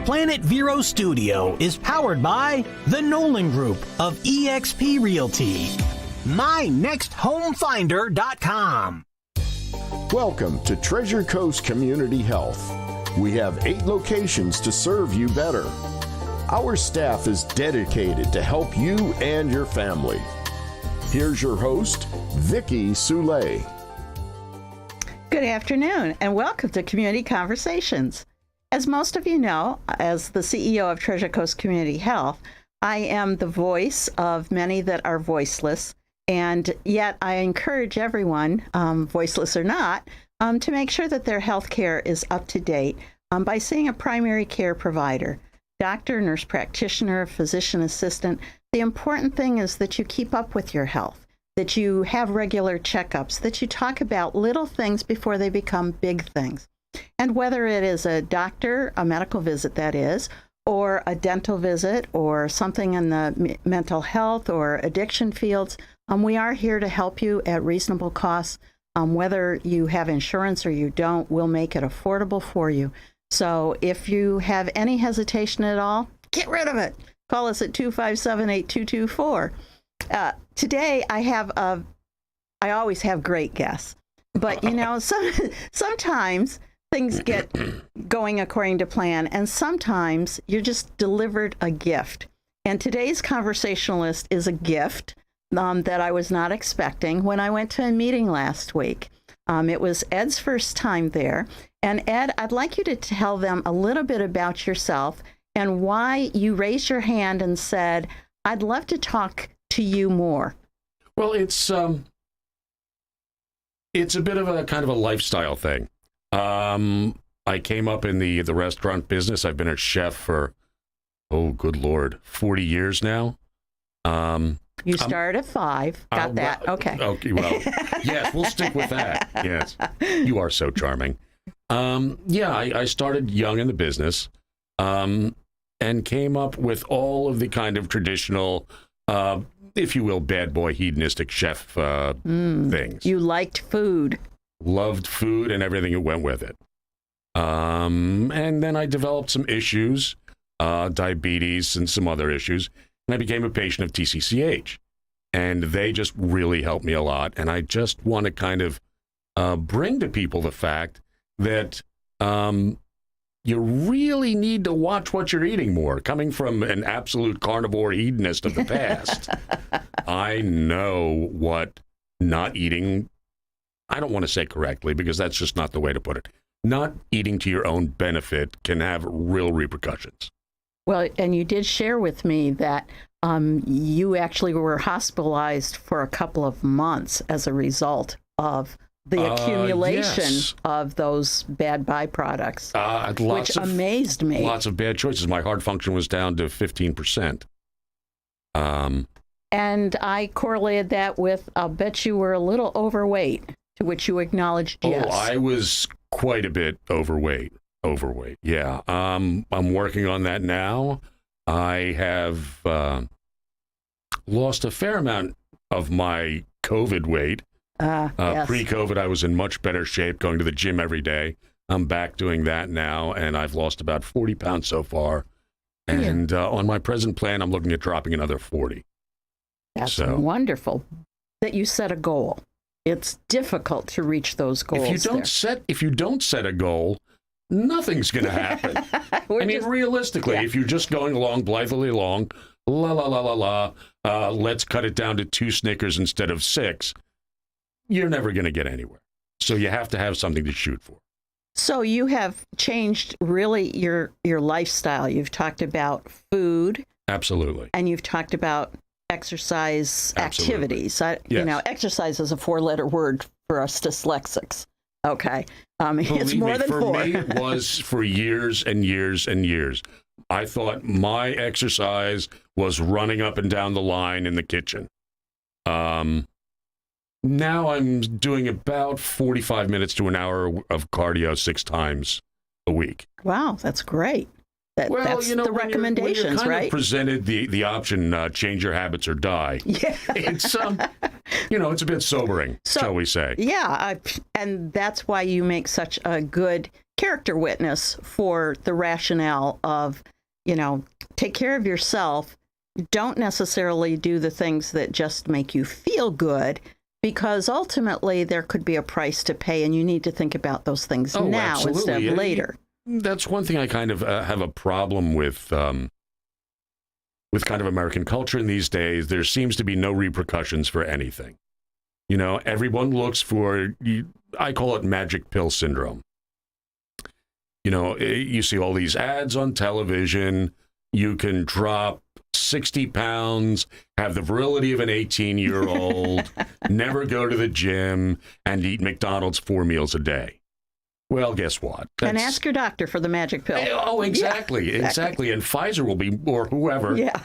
Planet Vero Studio is powered by the Nolan Group of eXp Realty. MyNextHomeFinder.com. Welcome to Treasure Coast Community Health. We have 8 locations to serve you better. Our staff is dedicated to help you and your family. Here's your host, Vicki Soulé. Good afternoon, and welcome to Community Conversations. As most of you know, as the CEO of Treasure Coast Community Health, I am the voice of many that are voiceless, and yet I encourage everyone, voiceless or not, to make sure that their health care is up to date by seeing a primary care provider, doctor, nurse practitioner, physician assistant. The important thing is that you keep up with your health, that you have regular checkups, that you talk about little things before they become big things. And whether it is a doctor, a medical visit that is, or a dental visit, or something in the mental health or addiction fields, we are here to help you at reasonable costs. Whether you have insurance or you don't, we'll make it affordable for you. So if you have any hesitation at all, get rid of it. Call us at 257-8224. Today I always have great guests, but sometimes things get going according to plan, and sometimes you're just delivered a gift. And today's conversationalist is a gift that I was not expecting when I went to a meeting last week. It was Ed's first time there. And Ed, I'd like you to tell them a little bit about yourself and why you raised your hand and said, I'd love to talk to you more. Well, it's a bit of a kind of a lifestyle thing. I came up in the restaurant business. I've been a chef for, oh, good Lord, 40 years now. You started at 5. Got that. Okay. Okay. Well, yes, we'll stick with that. Yes. You are so charming. I started young in the business, and came up with all of the kind of traditional, if you will, bad boy hedonistic chef things. You liked food. Loved food and everything that went with it. And then I developed some issues, diabetes and some other issues, and I became a patient of TCCH. And they just really helped me a lot. And I just want to kind of bring to people the fact that you really need to watch what you're eating more. Coming from an absolute carnivore hedonist of the past, I know what not eating, I don't want to say correctly because that's just not the way to put it. Not eating to your own benefit can have real repercussions. Well, and you did share with me that you actually were hospitalized for a couple of months as a result of the accumulation of those bad byproducts, which amazed me. Lots of bad choices. My heart function was down to 15%. And I correlated that with, I'll bet you were a little overweight, to which you acknowledged yes. Oh, I was quite a bit overweight. Yeah. I'm working on that now. I have lost a fair amount of my COVID weight. Yes. Pre-COVID, I was in much better shape, going to the gym every day. I'm back doing that now, and I've lost about 40 pounds so far. And on my present plan, I'm looking at dropping another 40. That's wonderful that you set a goal. It's difficult to reach those goals. If you don't set a goal, nothing's going to happen. Realistically, if you're just going along blithely along, let's cut it down to 2 Snickers instead of 6, you're never going to get anywhere. So you have to have something to shoot for. So you have changed really your lifestyle. You've talked about food. Absolutely. And you've talked about exercise activities. Yes. Exercise is a 4-letter word for us dyslexics. Okay. It's more than 4. For me, it was for years and years and years. I thought my exercise was running up and down the line in the kitchen. Now I'm doing about 45 minutes to an hour of cardio 6 times a week. Wow, that's great. That's the recommendations, when you're right? Of presented the option, change your habits or die. Yeah. It's it's a bit sobering, shall we say? Yeah, and that's why you make such a good care character witness for the rationale of, take care of yourself. Don't necessarily do the things that just make you feel good, because ultimately there could be a price to pay, and you need to think about those things now instead of later. That's one thing I kind of have a problem with kind of American culture in these days. There seems to be no repercussions for anything. Everyone looks for, I call it magic pill syndrome. You see all these ads on television. You can drop 60 pounds, have the virility of an 18-year-old, never go to the gym, and eat McDonald's 4 meals a day. Well, guess what? And ask your doctor for the magic pill. Oh, exactly, yeah, exactly. And Pfizer will be, or whoever. Yeah.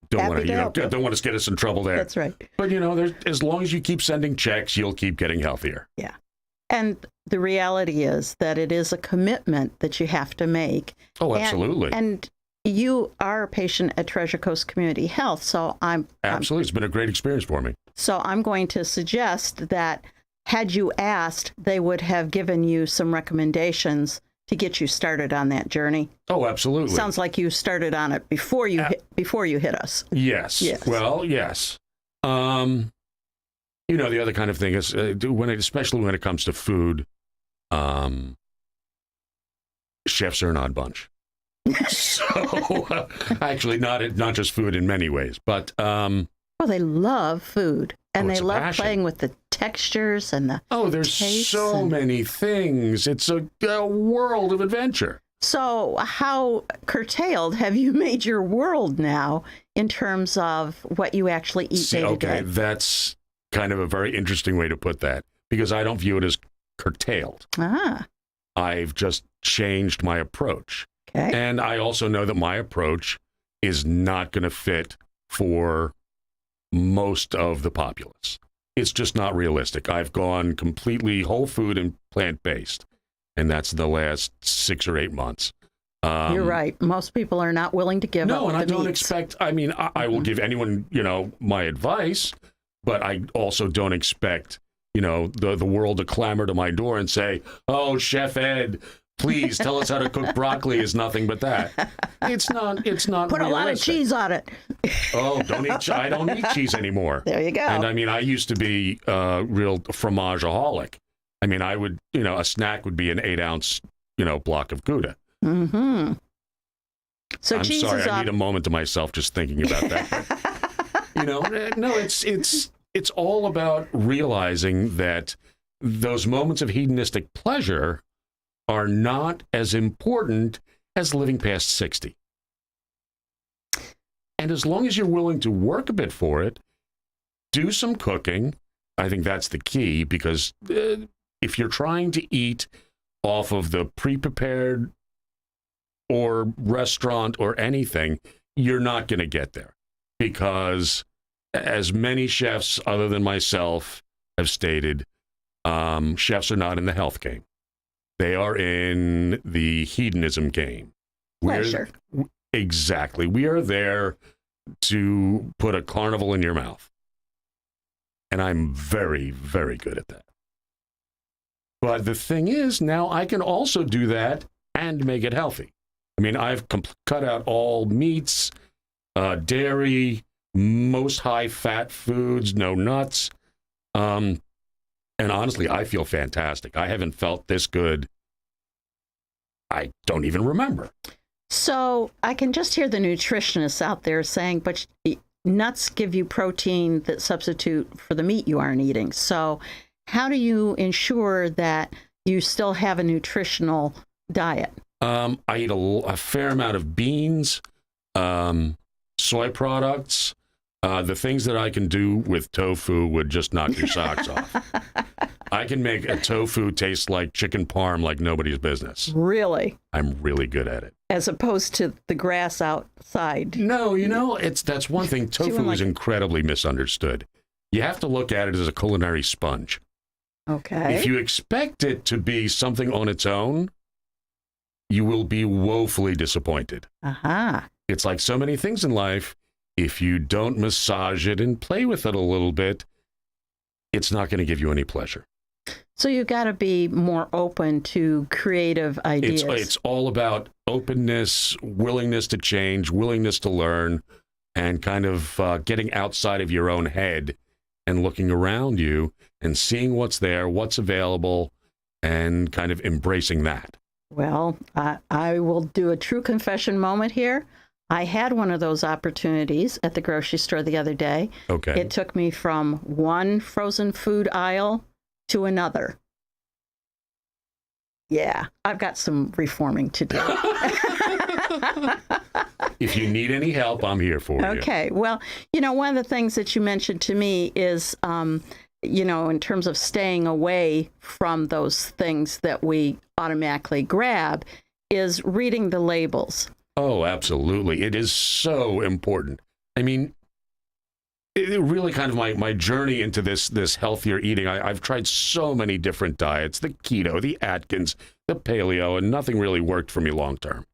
Don't want to get us in trouble there. That's right. But, as long as you keep sending checks, you'll keep getting healthier. Yeah. And the reality is that it is a commitment that you have to make. Oh, absolutely. And you are a patient at Treasure Coast Community Health, so Absolutely. It's been a great experience for me. So I'm going to suggest that had you asked, they would have given you some recommendations to get you started on that journey. Oh, absolutely. Sounds like you started on it before you hit us. Yes. Well, yes. The other kind of thing is especially when it comes to food, chefs are an odd bunch. So actually, not just food in many ways, but they love food, and they love passion. playing with the textures and the there's tastes so many things. It's a world of adventure. So how curtailed have you made your world now in terms of what you actually eat day to day? That's kind of a very interesting way to put that, because I don't view it as curtailed. I've just changed my approach. Okay. And I also know that my approach is not going to fit for most of the populace. It's just not realistic. I've gone completely whole food and plant-based, and that's the last 6 or 8 months. You're right. Most people are not willing to give up No, and I don't meats. expect, I will give anyone, my advice, but I also don't expect, the world to clamor to my door and say, "Oh, Chef Ed, please tell us how to cook broccoli," is nothing but that. It's not Put realistic. a lot of cheese on it. Oh, I don't eat cheese anymore. There you go. And I used to be a real fromageaholic. I would, a snack would be an 8-ounce, block of Gouda. Mm-hmm. So I'm cheese sorry, is I need a moment to myself just thinking about that. No, it's all about realizing that those moments of hedonistic pleasure are not as important as living past 60. And as long as you're willing to work a bit for it, do some cooking. I think that's the key, because if you're trying to eat off of the pre-prepared or restaurant or anything, you're not going to get there, because as many chefs other than myself have stated, chefs are not in the health game. They are in the hedonism game. Pleasure. Exactly. We are there to put a carnival in your mouth. And I'm very, very good at that. But the thing is, now I can also do that and make it healthy. I've cut out all meats, dairy, most high-fat foods, no nuts. And honestly, I feel fantastic. I haven't felt this good. I don't even remember. So I can just hear the nutritionists out there saying, but nuts give you protein that substitute for the meat you aren't eating. So how do you ensure that you still have a nutritional diet? I eat a fair amount of beans, soy products. The things that I can do with tofu would just knock your socks off. I can make a tofu taste like chicken parm like nobody's business. Really? I'm really good at it. As opposed to the grass outside. No, that's one thing. Tofu is incredibly misunderstood. You have to look at it as a culinary sponge. Okay. If you expect it to be something on its own, you will be woefully disappointed. Aha. It's like so many things in life. If you don't massage it and play with it a little bit, it's not going to give you any pleasure. So you've got to be more open to creative ideas. It's all about openness, willingness to change, willingness to learn, and kind of getting outside of your own head and looking around you and seeing what's there, what's available, and kind of embracing that. Well, I will do a true confession moment here. I had one of those opportunities at the grocery store the other day. Okay. It took me from one frozen food aisle to another. Yeah, I've got some reforming to do. If you need any help, I'm here for you. Okay. Well, one of the things that you mentioned to me is, in terms of staying away from those things that we automatically grab, is reading the labels. Oh, absolutely. It is so important. I mean, it really kind of my journey into this healthier eating. I've tried so many different diets, the keto, the Atkins, the paleo, and nothing really worked for me long term.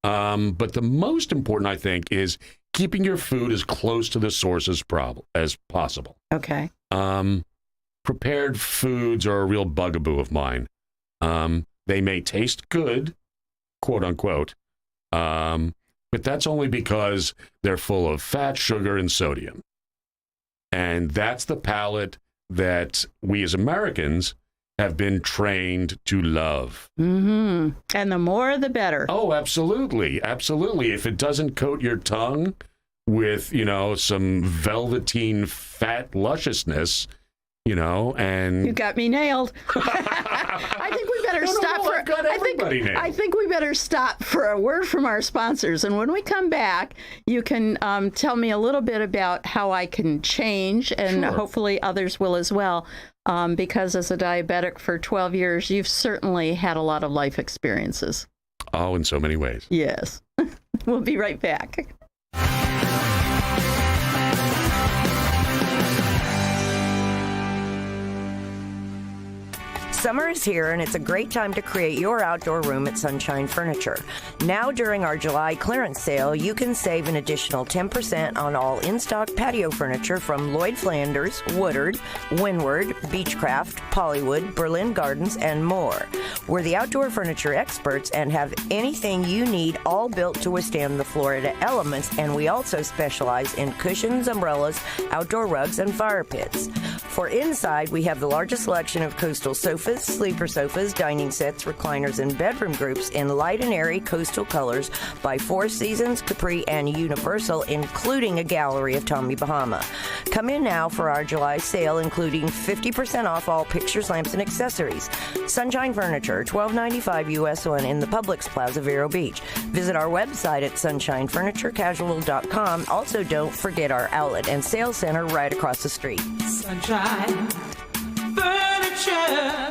But the most important, I think, is keeping your food as close to the source as possible. Okay. Prepared foods are a real bugaboo of mine. They may taste good, quote unquote, but that's only because they're full of fat, sugar, and sodium. And that's the palate that we as Americans have been trained to love. Mm-hmm. And the more, the better. Oh, absolutely. Absolutely. If it doesn't coat your tongue with, some velveteen fat lusciousness, and... You got me nailed. I think we better stop for... I've got everybody nailed. I think we better stop for a word from our sponsors. And when we come back, you can tell me a little bit about how I can change, and hopefully others will as well. Because as a diabetic for 12 years, you've certainly had a lot of life experiences. Oh, in so many ways. Yes. We'll be right back. Summer is here, and it's a great time to create your outdoor room at Sunshine Furniture. Now, during our July clearance sale, you can save an additional 10% on all in-stock patio furniture from Lloyd Flanders, Woodard, Windward, Beechcraft, Pollywood, Berlin Gardens, and more. We're the outdoor furniture experts and have anything you need, all built to withstand the Florida elements, and we also specialize in cushions, umbrellas, outdoor rugs, and fire pits. For inside, we have the largest selection of coastal sofas, sleeper sofas, dining sets, recliners, and bedroom groups in light and airy coastal colors by Four Seasons, Capri, and Universal, including a gallery of Tommy Bahama. Come in now for our July sale, including 50% off all pictures, lamps, and accessories. Sunshine Furniture, $12.95 US 1 in the Publix Plaza, Vero Beach. Visit our website at sunshinefurniturecasual.com. Also, don't forget our outlet and sales center right across the street. Sunshine Furniture.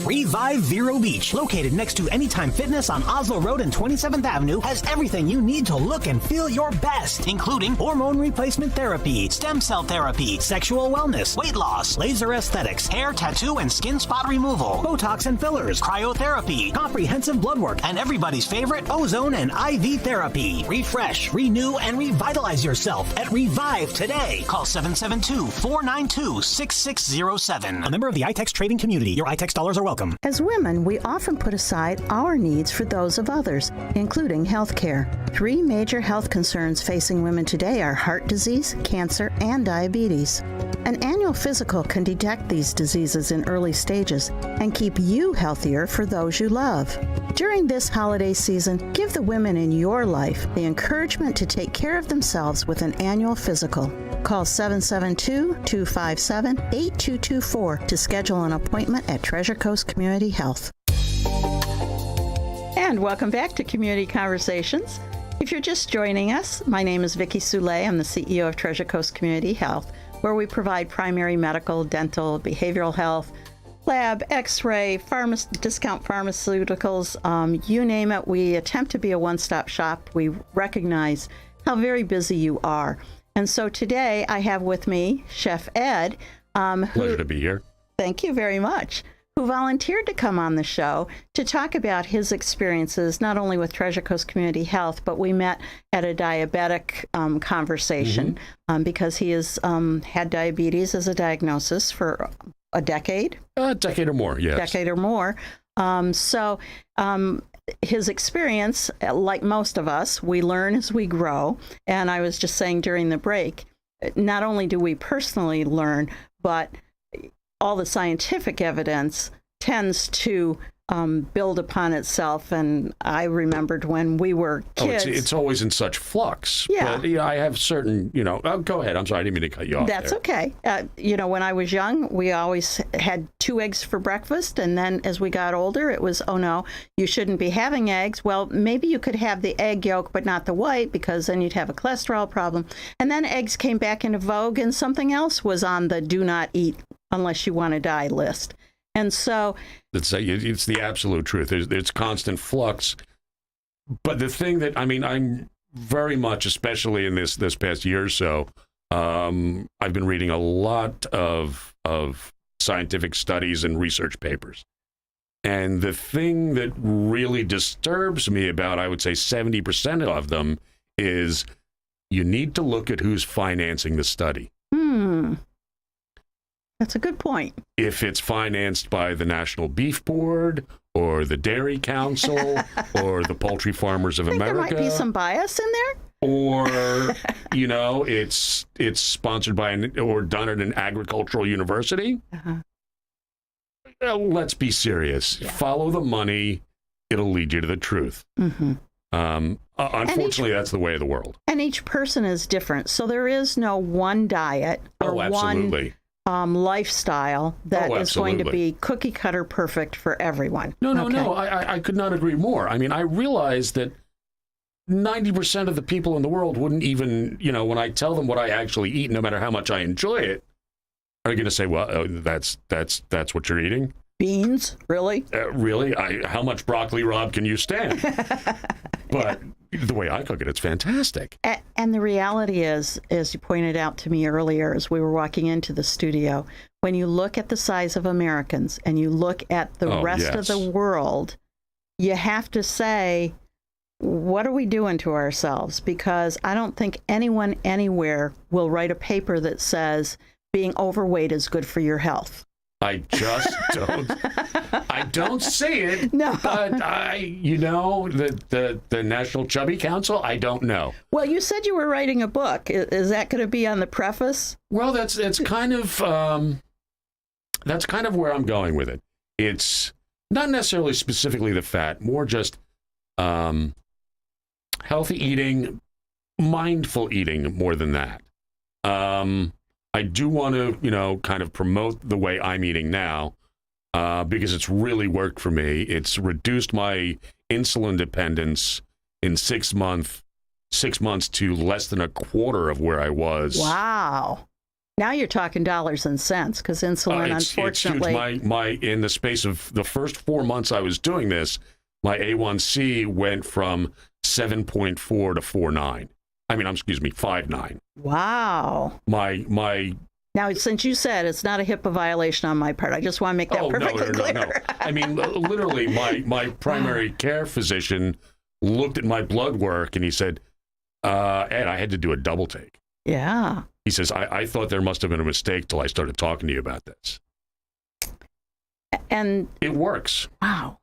Revive Vero Beach, located next to Anytime Fitness on Oslo Road and 27th Avenue, has everything you need to look and feel your best, including hormone replacement therapy, stem cell therapy, sexual wellness, weight loss, laser aesthetics, hair, tattoo, and skin spot removal, Botox and fillers, cryotherapy, comprehensive blood work, and everybody's favorite, ozone and IV therapy. Refresh, renew, and revitalize yourself at Revive today. Call 772-492-6607. A member of the iTex trading community. Your iTex dollars are welcome. As women, we often put aside our needs for those of others, including health care. 3 major health concerns facing women today are heart disease, cancer, and diabetes. An annual physical can detect these diseases in early stages and keep you healthier for those you love. During this holiday season, give the women in your life the encouragement to take care of themselves with an annual physical. Call 772-257-8224 to schedule an appointment at Treasure Coast Community Health. And welcome back to Community Conversations. If you're just joining us, my name is Vicki Soulé. I'm the CEO of Treasure Coast Community Health, where we provide primary medical, dental, behavioral health, lab, x-ray, discount pharmaceuticals, you name it. We attempt to be a one-stop shop. We recognize how very busy you are. And so today I have with me Chef Ed. Pleasure to be here. Thank you very much. Who volunteered to come on the show to talk about his experiences, not only with Treasure Coast Community Health, but we met at a diabetic conversation because he has had diabetes as a diagnosis for a decade? A decade or more, yes. Decade or more. So his experience, like most of us, we learn as we grow. And I was just saying during the break, not only do we personally learn, but all the scientific evidence tends to build upon itself. And I remembered when we were kids. It's always in such flux. Yeah. But, I have certain, go ahead. I'm sorry. I didn't mean to cut you off. That's okay. When I was young, we always had 2 eggs for breakfast. And then as we got older, it was, oh, no, you shouldn't be having eggs. Well, maybe you could have the egg yolk, but not the white, because then you'd have a cholesterol problem. And then eggs came back into vogue and something else was on the do not eat unless you want to die list. And so it's the absolute truth. There's constant flux. But the thing that, I'm very much, especially in this past year or so, I've been reading a lot of scientific studies and research papers. And the thing that really disturbs me about, I would say 70% of them, is you need to look at who's financing the study. That's a good point. If it's financed by the National Beef Board or the Dairy Council or the Poultry Farmers of America. There might be some bias in there. Or, it's sponsored by or done at an agricultural university. Let's be serious. Yeah. Follow the money. It'll lead you to the truth. Unfortunately, that's the way of the world. And each person is different. So there is no one diet or one lifestyle that is going to be cookie cutter perfect for everyone. No. I could not agree more. I realize that 90% of the people in the world wouldn't even, when I tell them what I actually eat, no matter how much I enjoy it, are going to say, well, that's what you're eating? Beans? Really? Really? How much broccoli, Rob, can you stand? But the way I cook it, it's fantastic. And the reality is, as you pointed out to me earlier, as we were walking into the studio, when you look at the size of Americans and you look at the rest of the world, you have to say, what are we doing to ourselves? Because I don't think anyone anywhere will write a paper that says being overweight is good for your health. I just don't see it. No. But the National Chubby Council, I don't know. Well, you said you were writing a book. Is that going to be on the preface? Well, that's kind of where I'm going with it. It's not necessarily specifically the fat, more just healthy eating, mindful eating more than that. I do want to, kind of promote the way I'm eating now because it's really worked for me. It's reduced my insulin dependence in 6 months to less than a quarter of where I was. Wow. Now you're talking dollars and cents because insulin, unfortunately. It's huge. In the space of the first 4 months I was doing this, my A1C went from 7.4 to 4.9. 5.9. Wow. My. Now, since you said it's not a HIPAA violation on my part, I just want to make that perfectly clear. No. Literally, my primary care physician looked at my blood work and he said, Ed, I had to do a double take. Yeah. He says, I thought there must have been a mistake till I started talking to you about this. And it works. Wow.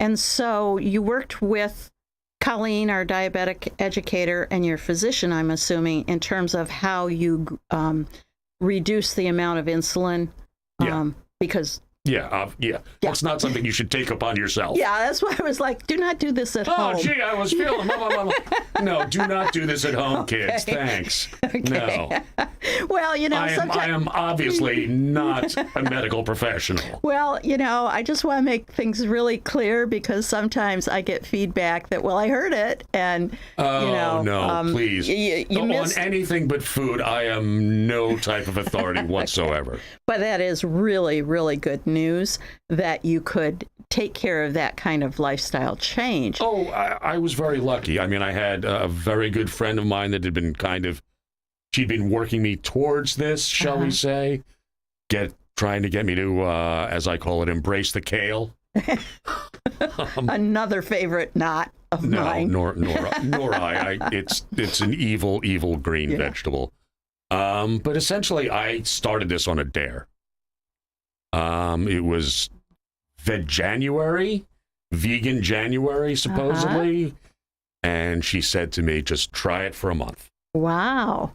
And so you worked with Colleen, our diabetic educator, and your physician, I'm assuming, in terms of how you reduce the amount of insulin. Because Yeah. That's not something you should take upon yourself. Yeah, that's why I was like, do not do this at home. Oh, gee, I was feeling. No, do not do this at home, kids. Thanks. Okay. No. Well, I am obviously not a medical professional. Well, I just want to make things really clear because sometimes I get feedback that, well, I heard it, and no, please. You missed... On anything but food, I am no type of authority whatsoever. Okay. But that is really, really good news that you could take care of that kind of lifestyle change. Oh, I was very lucky. I had a very good friend of mine that had been she'd been working me towards this, shall we say, trying to get me to, as I call it, embrace the kale. Another favorite not of mine. Nor I. It's an evil green vegetable. But essentially, I started this on a dare. It was vegan January, supposedly. And she said to me, just try it for a month. Wow.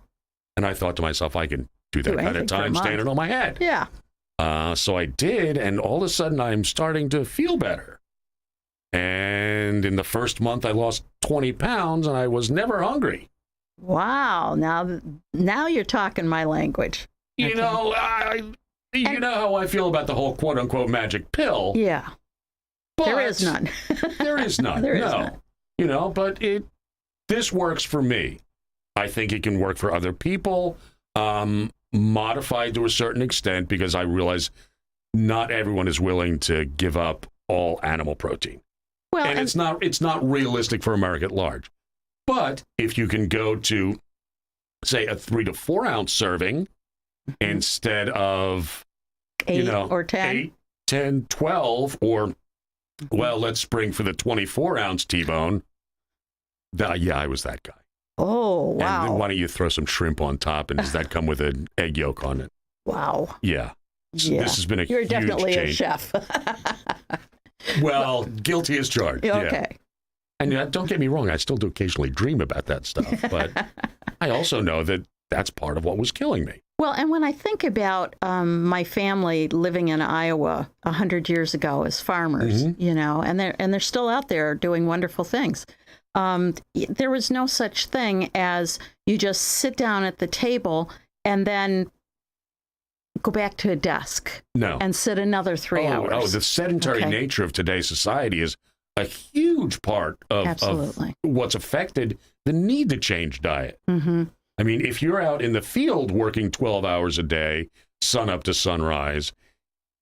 And I thought to myself, I can do that at a time standing on my head. Yeah. So I did, and all of a sudden I'm starting to feel better. And in the first month, I lost 20 pounds, and I was never hungry. Wow. Now you're talking my language. You know, you know how I feel about the whole quote-unquote magic pill. Yeah. But there is none. There is none. There is no. none. You know, but this works for me. I think it can work for other people, modified to a certain extent, because I realize not everyone is willing to give up all animal protein. Well, and it's not realistic for America at large. But if you can go to, say, a 3 to 4 ounce serving instead of 8 or 10, 8, 10, 12, or well, let's spring for the 24 ounce T-bone. Yeah, I was that guy. Oh, wow. And then why don't you throw some shrimp on top, and does that come with an egg yolk on it? Wow. Yeah. So this has been a You're huge definitely change. a chef. Well, guilty as charged. Okay. Yeah. And don't get me wrong, I still do occasionally dream about that stuff, but I also know that that's part of what was killing me. Well, and when I think about my family living in Iowa 100 years ago as farmers, you know, and they're still out there doing wonderful things. There was no such thing as you just sit down at the table and then go back to a desk. No. And sit another 3 hours. Oh, the sedentary nature of today's society is a huge part of what's affected the need to change diet. Mm-hmm. I mean, if you're out in the field working 12 hours a day, sun up to sunrise,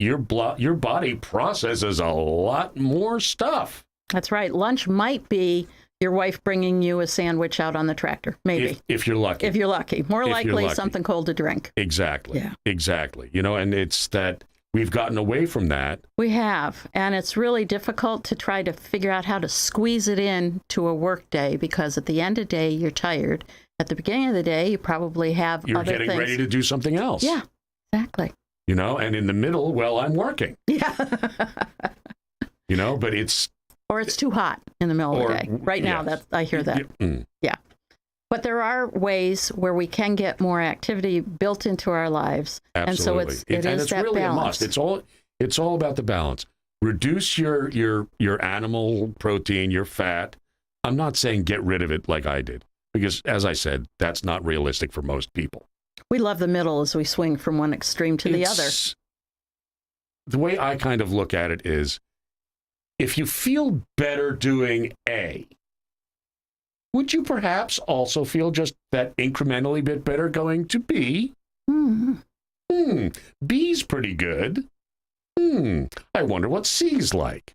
your body processes a lot more stuff. That's right. Lunch might be your wife bringing you a sandwich out on the tractor, maybe. If you're lucky. If you're lucky. More likely something cold to drink. Exactly. Yeah. Exactly. You know, and it's that we've gotten away from that. We have. And it's really difficult to try to figure out how to squeeze it in to a work day, because at the end of the day, you're tired. At the beginning of the day, you probably have You're other getting things. ready to do something else. Yeah, exactly. You know, and in the middle, well, I'm working. Yeah. You know, but it's... Or it's too hot in the middle of the day. Right now, I hear that. Yeah. But there are ways where we can get more activity built into our lives. Absolutely. And so it's that really balance. a must. It's all about the balance. Reduce your animal protein, your fat. I'm not saying get rid of it like I did, because as I said, that's not realistic for most people. We love the middle as we swing from one extreme to the other. The way I kind of look at it is, if you feel better doing A, would you perhaps also feel just that incrementally bit better going to B? B's pretty good. I wonder what C's like.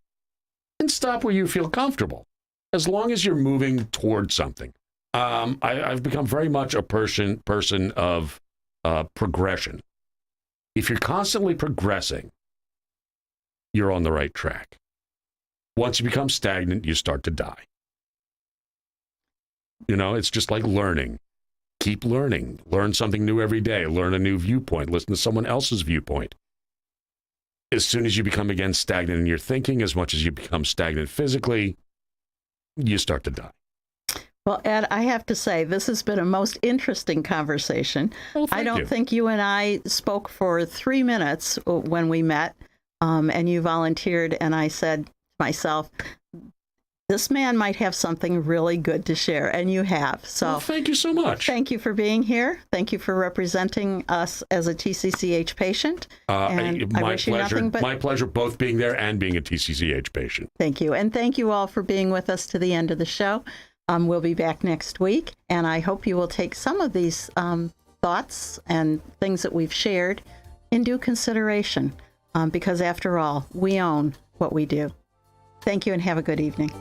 And stop where you feel comfortable, as long as you're moving towards something. I've become very much a person of progression. If you're constantly progressing, you're on the right track. Once you become stagnant, you start to die. You know, it's just like learning. Keep learning. Learn something new every day. Learn a new viewpoint. Listen to someone else's viewpoint. As soon as you become again stagnant in your thinking, as much as you become stagnant physically, you start to die. Well, Ed, I have to say, this has been a most interesting conversation. Well, I don't think you and I spoke for 3 minutes when we met, and you volunteered, and I said to myself, this man might have something really good to share, and you have. So well, thank you so much. Thank you for being here. Thank you for representing us as a TCCH patient. And I wish you nothing but... My pleasure, both being there and being a TCCH patient. Thank you. And thank you all for being with us to the end of the show. We'll be back next week, and I hope you will take some of these thoughts and things that we've shared in due consideration, because after all, we own what we do. Thank you and have a good evening.